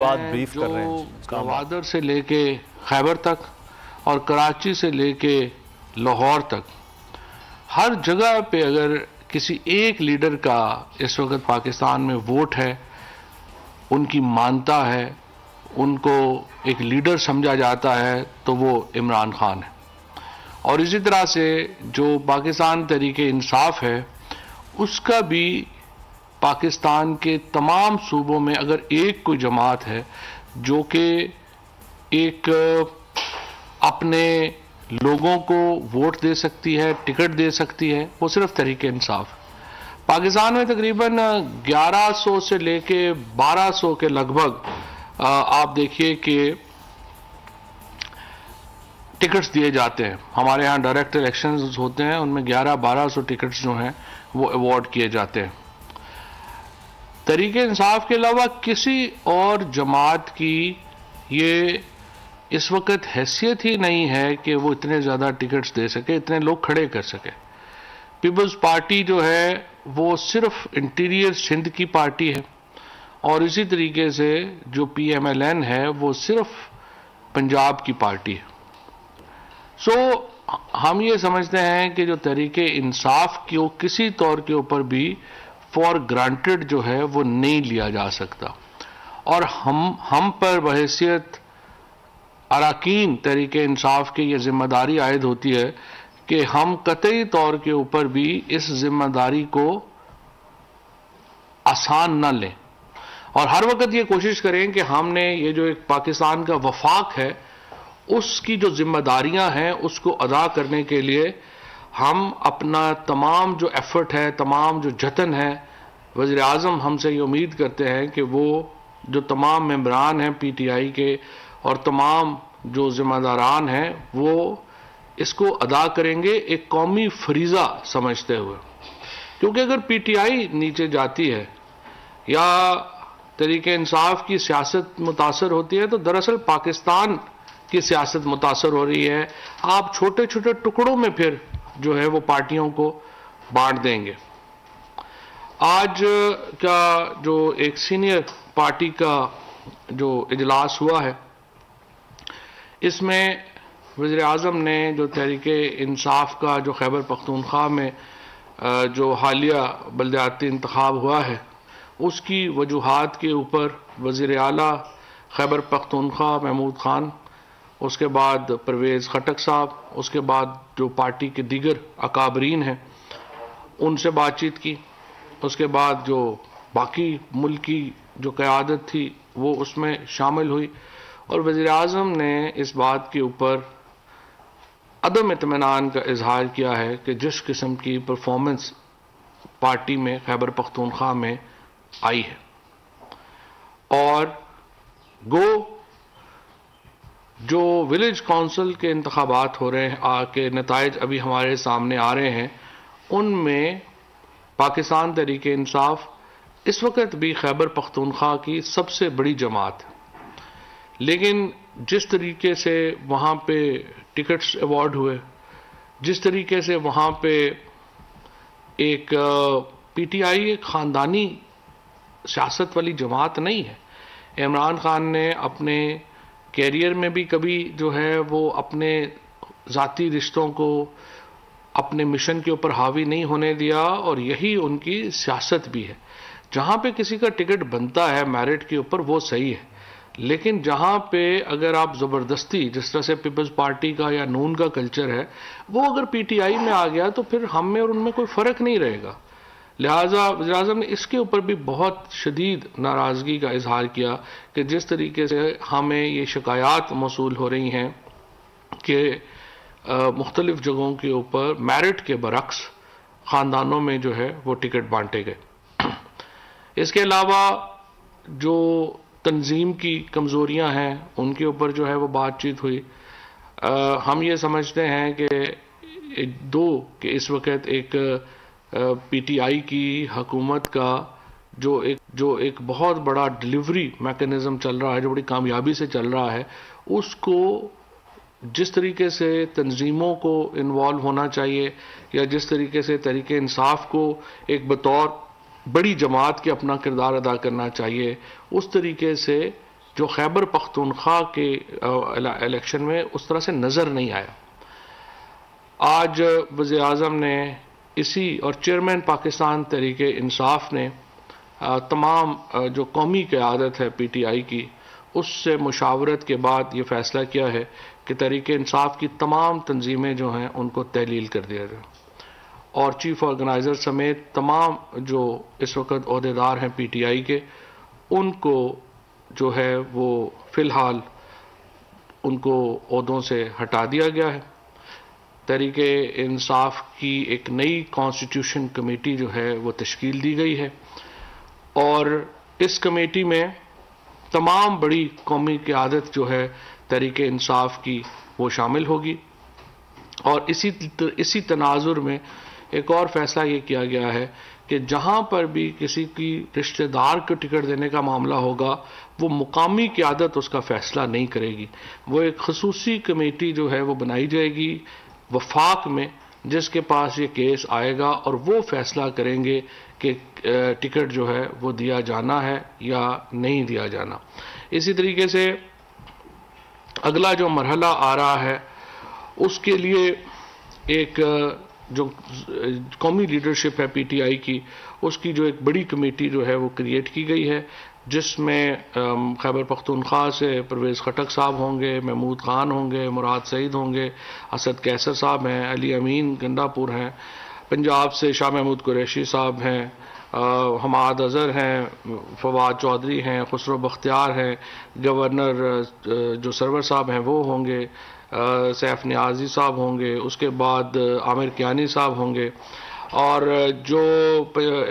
बात ब्रीफ जो कर रहे हैं गवादर से लेके खैबर तक और कराची से लेके लाहौर तक हर जगह पे अगर किसी एक लीडर का इस वक्त पाकिस्तान में वोट है, उनकी मानता है, उनको एक लीडर समझा जाता है, तो वो इमरान खान है। और इसी तरह से जो पाकिस्तान तहरीके इंसाफ है, उसका भी पाकिस्तान के तमाम सूबों में अगर एक कोई जमात है जो कि एक अपने लोगों को वोट दे सकती है, टिकट दे सकती है, वो सिर्फ तहरीके इंसाफ। पाकिस्तान में तकरीबन 1100 से लेके 1200 के लगभग आप देखिए कि टिकट्स दिए जाते हैं। हमारे यहाँ डायरेक्ट इलेक्शंस होते हैं, उनमें 1100-1200 टिकट्स जो हैं वो अवार्ड किए जाते हैं। तहरीके इंसाफ के अलावा किसी और जमात की ये इस वक्त हैसियत ही नहीं है कि वो इतने ज़्यादा टिकट्स दे सके, इतने लोग खड़े कर सके। पीपल्स पार्टी जो है वो सिर्फ इंटीरियर सिंध की पार्टी है, और इसी तरीके से जो PMLN है वो सिर्फ पंजाब की पार्टी है। हम ये समझते हैं कि जो तहरीके इंसाफ को किसी तौर के ऊपर भी फॉर ग्रांटेड जो है वो नहीं लिया जा सकता, और हम पर बहैसियत अरकान तहरीके इंसाफ की ये जिम्मेदारी आयद होती है कि हम कतई तौर के ऊपर भी इस जिम्मेदारी को आसान न लें, और हर वक्त ये कोशिश करें कि हमने ये जो एक पाकिस्तान का वफाक है उसकी जो जिम्मेदारियां हैं उसको अदा करने के लिए हम अपना तमाम जो एफर्ट है, तमाम जो जतन है, वज़ीर आज़म हमसे ये उम्मीद करते हैं कि वो जो तमाम मेंबरान हैं PTI के और तमाम जो जिम्मेदारान हैं वो इसको अदा करेंगे एक कौमी फरीज़ा समझते हुए। क्योंकि अगर PTI नीचे जाती है या तहरीके इंसाफ की सियासत मुतासर होती है तो दरअसल पाकिस्तान की सियासत मुतासर हो रही है। आप छोटे छोटे टुकड़ों में फिर जो है वो पार्टियों को बांट देंगे। आज का जो एक सीनियर पार्टी का जो इजलास हुआ है, इसमें वज़ीर आज़म ने जो तहरीके इंसाफ का जो खैबर पख्तूनख्वा में जो हालिया बल्दियाती इंतखाब हुआ है उसकी वजूहात के ऊपर वज़ीर आला खैबर पख्तूनख्वा महमूद खान, उसके बाद परवेज़ खटक साहब, उसके बाद जो पार्टी के दीगर अकाबरीन हैं उनसे बातचीत की। उसके बाद जो बाकी मुल्क की जो क़यादत थी वो उसमें शामिल हुई, और वज़ीर आज़म ने इस बात के ऊपर अदम इत्मीनान का इजहार किया है कि जिस किस्म की परफॉर्मेंस पार्टी में खैबर पख्तूनख्वा में आई है, और गो जो विलेज काउंसिल के इंतखाबात हो रहे हैं के नताइज अभी हमारे सामने आ रहे हैं, उनमें पाकिस्तान तहरीके इंसाफ इस वक्त भी खैबर पख्तूनख्वा की सबसे बड़ी जमात है। लेकिन जिस तरीके से वहाँ पे टिकट्स अवार्ड हुए, जिस तरीके से वहाँ पे एक PTI एक ख़ानदानी सियासत वाली जमात नहीं है। इमरान खान ने अपने कैरियर में भी कभी जो है वो अपने ज़ाती रिश्तों को अपने मिशन के ऊपर हावी नहीं होने दिया, और यही उनकी सियासत भी है। जहाँ पे किसी का टिकट बनता है मेरिट के ऊपर वो सही है, लेकिन जहाँ पे अगर आप ज़बरदस्ती, जिस तरह से पीपल्स पार्टी का या नून का कल्चर है, वो अगर PTI में आ गया तो फिर हम में और उनमें कोई फ़र्क नहीं रहेगा। लिहाजा वज़ीर आज़म ने इसके ऊपर भी बहुत शदीद नाराज़गी का इजहार किया कि जिस तरीके से हमें ये शिकायत मौसूल हो रही हैं कि मुख्तलिफ जगहों के ऊपर मेरिट के बरक्स ख़ानदानों में जो है वो टिकट बांटे गए। इसके अलावा जो तंजीम की कमज़ोरियाँ हैं उनके ऊपर जो है वो बातचीत हुई। हम ये समझते हैं कि इस वक्त एक PTI की हुकूमत का जो एक बहुत बड़ा डिलीवरी मैकेनिज़्म चल रहा है, जो बड़ी कामयाबी से चल रहा है, उसको जिस तरीके से तंजीमों को इन्वॉल्व होना चाहिए या जिस तरीके से तहरीके इंसाफ को एक बतौर बड़ी जमात के अपना किरदार अदा करना चाहिए, उस तरीके से जो खैबर पख्तूनख्वा के इलेक्शन में उस तरह से नज़र नहीं आया। आज वज़ीर आज़म ने इसी और चेयरमैन पाकिस्तान तहरीक इंसाफ ने तमाम जो कौमी क़यादत है PTI की, उससे मुशावरत के बाद ये फ़ैसला किया है कि तहरीक इंसाफ की तमाम तंजीमें जो हैं उनको तहलील कर दिया जाए और चीफ ऑर्गेनाइज़र समेत तमाम जो इस वक्त ओहदेदार हैं PTI के, उनको जो है वो फ़िलहाल उनको ओहदों से हटा दिया गया है। तहरीक इंसाफ की एक नई कॉन्स्टिट्यूशन कमेटी जो है वो तश्कील दी गई है और इस कमेटी में तमाम बड़ी कौमी क़यादत जो है तहरीक इंसाफ की वो शामिल होगी। और इसी तनाजुर में एक और फैसला ये किया गया है कि जहां पर भी किसी की रिश्तेदार को टिकट देने का मामला होगा, वो मुकामी क़यादत उसका फैसला नहीं करेगी। वो एक खसूसी कमेटी जो है वो बनाई जाएगी वफाक में, जिसके पास ये केस आएगा और वो फैसला करेंगे कि टिकट जो है वो दिया जाना है या नहीं दिया जाना। इसी तरीके से अगला जो मरहला आ रहा है उसके लिए एक जो कौमी लीडरशिप है PTI की, उसकी जो एक बड़ी कमेटी जो है वो क्रिएट की गई है, जिसमें खैबर पख्तूनख्वा से परवेज़ खटक साहब होंगे, महमूद खान होंगे, मुराद सईद होंगे, असद कैसर साहब हैं, अली अमीन गंडापुर हैं, पंजाब से शाह महमूद कुरैशी साहब हैं, हमाद अज़हर हैं, फवाद चौधरी हैं, खुसरो बख्तियार हैं, गवर्नर जो सरवर साहब हैं वो होंगे, सैफ नियाजी साहब होंगे, उसके बाद आमिर कियानी साहब होंगे और जो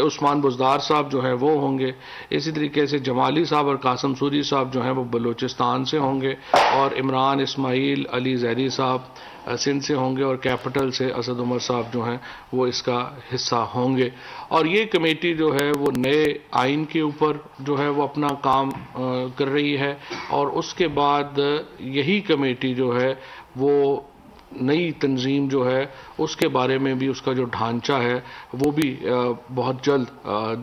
उस्मान बुज़दार साहब जो हैं वो होंगे। इसी तरीके से जमाली साहब और कासम सूरी साहब जो हैं वो बलूचिस्तान से होंगे और इमरान इस्माइल अली जैदी साहब सिंध से होंगे और कैपिटल से असद उमर साहब जो हैं वो इसका हिस्सा होंगे। और ये कमेटी जो है वो नए आइन के ऊपर जो है वो अपना काम कर रही है और उसके बाद यही कमेटी जो है वो नई तंजीम जो है उसके बारे में भी उसका जो ढांचा है वो भी बहुत जल्द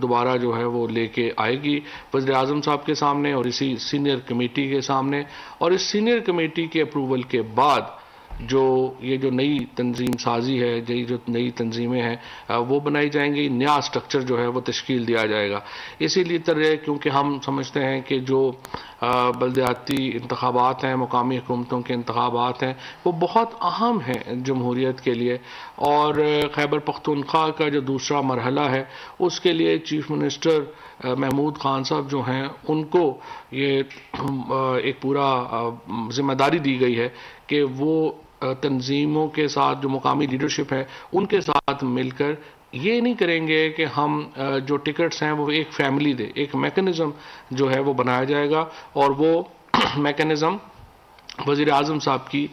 दोबारा जो है वो लेके आएगी वज़ीर आज़म साहब के सामने और इसी सीनियर कमेटी के सामने। और इस सीनियर कमेटी के अप्रूवल के बाद जो ये जो नई तंजीम साजी है, ये जो नई तंजीमें हैं वो बनाई जाएंगी, नया स्ट्रक्चर जो है वो तश्कील दिया जाएगा। इसीलिए तरह क्योंकि हम समझते हैं कि जो बल्दियाती इंतखाबात हैं, मुकामी हुकूमतों के इंतखाबात हैं, वो बहुत अहम हैं जमहूरियत के लिए। और खैबर पख्तूनख्वा का जो दूसरा मरहला है उसके लिए चीफ मिनिस्टर महमूद खान साहब जो हैं उनको ये एक पूरा जिम्मेदारी दी गई है कि वो तंजीमों के साथ जो मुकामी लीडरशिप है उनके साथ मिलकर ये नहीं करेंगे कि हम जो टिकट्स हैं वो एक फैमिली दे, एक मैकेनिज़्म जो है वो बनाया जाएगा और वो मैकेनिज़्म वज़ीर आज़म साहब की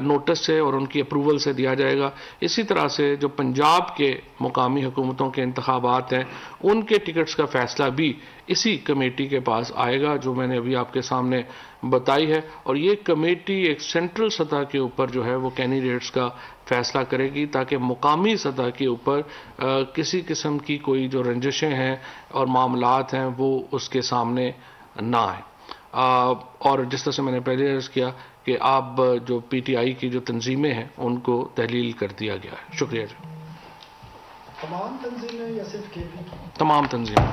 नोटिस से और उनकी अप्रूवल से दिया जाएगा। इसी तरह से जो पंजाब के मुकामी हुकूमतों के इंतखाबात हैं उनके टिकट्स का फ़ैसला भी इसी कमेटी के पास आएगा जो मैंने अभी आपके सामने बताई है। और ये कमेटी एक सेंट्रल सतह के ऊपर जो है वो कैंडिडेट्स का फ़ैसला करेगी ताकि मुकामी सतह के ऊपर किसी किस्म की कोई जो रंजिशें हैं और मामलात हैं वो उसके सामने ना आए। और जिस तरह से मैंने पहले अर्ज़ किया कि आप जो PTI की जो तंजीमें हैं उनको तहलील कर दिया गया है। शुक्रिया जी। तमाम तंजीमें या सिर्फ KP? तमाम तंजीमें।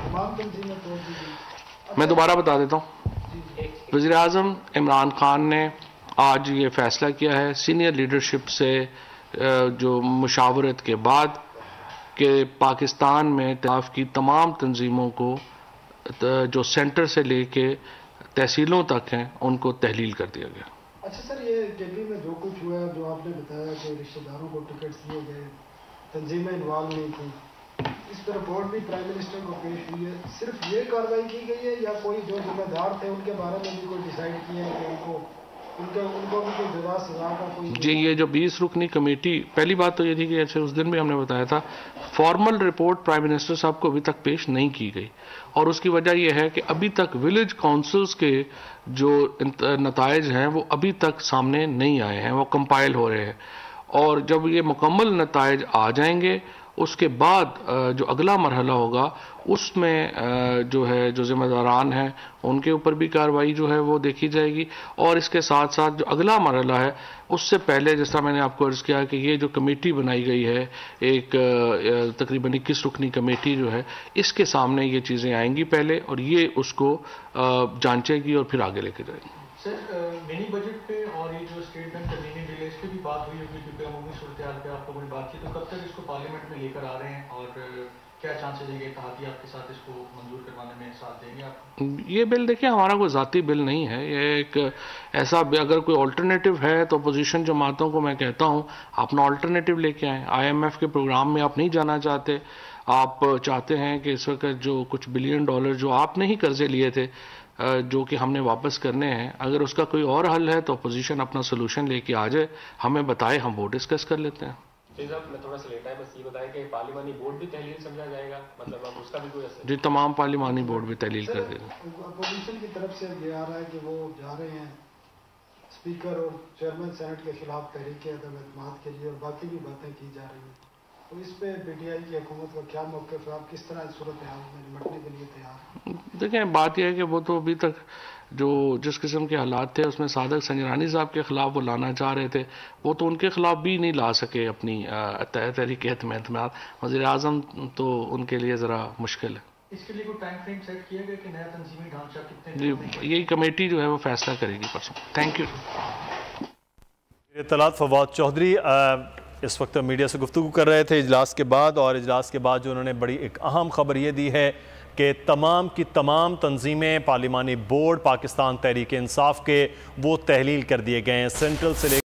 मैं दोबारा बता देता हूँ, वज़ीर आज़म इमरान खान ने आज ये फ़ैसला किया है सीनियर लीडरशिप से जो मुशावरत के बाद कि पाकिस्तान में तहफ़ की तमाम तंजीमों को जो सेंटर से लेके तहसीलों तक हैं उनको तहलील कर दिया गया। अच्छा सर, ये KP में जो कुछ हुआ जो आपने बताया कि रिश्तेदारों को टिकट्स दिए गए, तंजीमें इन्वॉल्व नहीं थी, इस पर रिपोर्ट भी प्राइम मिनिस्टर को पेश हुई है, सिर्फ ये कार्रवाई की गई है या कोई जो जिम्मेदार थे उनके बारे में भी कोई डिसाइड किया है कि उनको भी कोई जजा सजा का कोई? जी, ये जो 20 रुकनी कमेटी, पहली बात तो ये थी कि जैसे उस दिन भी हमने बताया था फॉर्मल रिपोर्ट प्राइम मिनिस्टर साहब को अभी तक पेश नहीं की गई और उसकी वजह यह है कि अभी तक विलेज काउंसिल्स के जो नताइज हैं वो अभी तक सामने नहीं आए हैं, वो कंपाइल हो रहे हैं और जब ये मुकम्मल नताइज आ जाएंगे उसके बाद जो अगला मरहला होगा उसमें जो है जो जिम्मेदारान हैं उनके ऊपर भी कार्रवाई जो है वो देखी जाएगी। और इसके साथ साथ जो अगला मरहला है उससे पहले, जैसा मैंने आपको अर्ज़ किया कि ये जो कमेटी बनाई गई है, एक तकरीबन 21 रुकनी कमेटी जो है, इसके सामने ये चीज़ें आएंगी पहले और ये उसको जांचेगी और फिर आगे लेके जाएगी। सर, मिनी बजट पे और ये जो स्टेट बैंक कन्वीनियंट बिल है इस पे भी बात हुई होगी, क्योंकि अमूमी सूरत-ए-हाल पे आप लोगों ने बात की, तो कब तक इसको पार्लियामेंट में लेकर आ रहे हैं और क्या चांसेस है कि इत्तेहादी आपके साथ इसको मंजूर करवाने में साथ देंगे आप? ये बिल देखिए हमारा कोई ज़ाती बिल नहीं है, ये एक ऐसा, अगर कोई अल्टरनेटिव है तो अपोजिशन जमातों को मैं कहता हूँ अपना अल्टरनेटिव लेके आएँ। IMF के प्रोग्राम में आप नहीं जाना चाहते, आप चाहते हैं कि इस वक्त जो कुछ $बिलियन जो आपने ही कर्जे लिए थे जो कि हमने वापस करने हैं, अगर उसका कोई और हल है तो अपोजिशन अपना सोल्यूशन लेके आ जाए, हमें बताए, हम वो डिस्कस कर लेते हैं। मैं थोड़ा सा लेट है, बस ये बताएं कि पार्लिमानी बोर्ड भी तहलील समझा जाएगा, मतलब अब उसका भी कोई असर? जी, तमाम पार्लिमानी बोर्ड भी तहलील कर देगा। अपोजिशन की तरफ से ये आ रहा है कि वो जा रहे हैं स्पीकर और चेयरमैन सेनेट के खिलाफ तहरीक अदम एतमाद के लिए और बाकी भी बातें की जा रही हैं, तो इस पे PTI की हुकूमत का क्या मौक़िफ़ है? आप किस तरह सूरत हाल में निपटने के लिए तैयार? देखें, बात यह है कि वो तो अभी तक जो जिस किस्म के हालात थे उसमें सादक संजरानी साहब के खिलाफ वो लाना चाह रहे थे, वो तो उनके खिलाफ भी नहीं ला सके अपनी तहरीक एतमाद। वज़ीर आज़म तो उनके लिए ज़रा मुश्किल है। इसके लिए कोई टाइम फ्रेम सेट किया गया कि नया तंजीमी ढांचा कितने? जी, यही कमेटी जो है वो फैसला करेगी परसों। Thank you. इत्तलात फवाद चौधरी इस वक्त मीडिया से गुफ्तगू कर रहे थे इजलास के बाद, और इजलास के बाद जो उन्होंने बड़ी एक अहम खबर ये दी है कि तमाम की तमाम तंजीमें, पार्लिमानी बोर्ड, पाकिस्तान तहरीक इंसाफ के, वो तहलील कर दिए गए हैं। सेंट्रल से